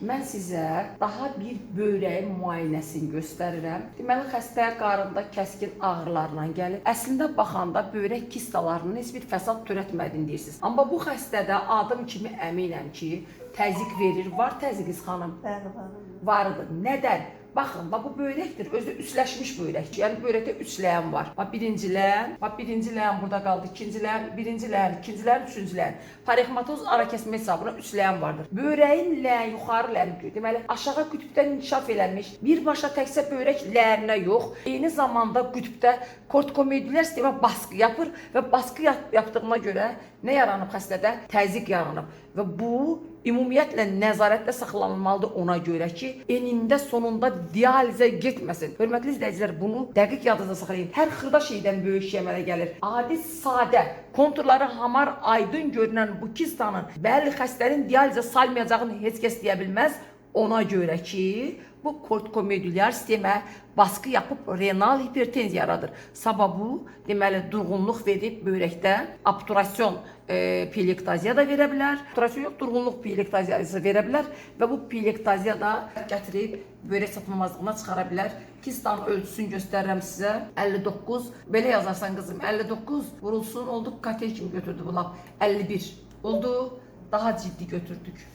Mən sizə daha bir böyrəyin müayinəsini göstərirəm. Deməli, xəstə qarında kəskin ağrılarla gəlir. Əslində baxanda böyrək kistalarının heç bir fəsad törətmədiyini deyirsiniz. Amma bu xəstədə adım kimi əminəm ki, təzyiq verir. Var təzyiqiz xanım? Bəli, var. Vardır. Nədən? Baxın, bu böyrəkdir, özü üsləşmiş böyrəkdir. Yəni böyrəkdə üç ləyən var. Birinci ləyən, birinci ləyən burada qaldı, ikinci ləyən, birinci ləyən, ikinci ləyən, üçüncü ləyən. Parexmatoz ara kəsmə hesabına üç ləyən vardır. Böyrəyin ləyən yuxarı ləyəni, deməli aşağı qütbdən inkişaf eləmiş. Birbaşa təkcə böyrək ləyəninə yox, eyni zamanda qütbdə kortikomedulyar sistemə baskı yapır və baskı yaptığına görə nə yaranıb xəstədə? Təzyiq yaranıb və bu ümumiyyətlə nəzarətdə saxlanılmalıdır ona görə ki, enində sonunda dializə getməsin. Hörmətli izləyicilər, bunu dəqiq yadınızda saxlayın. Hər xırda şeydən böyük şey əmələ gəlir. Adi, sadə, konturları hamar, aydın görünən bu kistanın bəli xəstənin dializə salmayacağını heç kəs deyə bilməz. Ona görə ki, bu kortikomedulyar sistemə baskı yapıb renal hipertenziya yaradır. Səbəbu, deməli, durğunluq verib böyrəkdə obturasyon pielektaziya da verə bilər. Obturasyon yox, durğunluq pielektaziyası verə bilər və bu pielektaziya da gətirib böyrək çatılmazlığına çıxara bilər. Kistanın ölçüsünü göstərirəm sizə. 59, belə yazarsan qızım, 59 vurulsun, oldu katet kimi götürdü bu lap. 51 oldu, daha ciddi götürdük.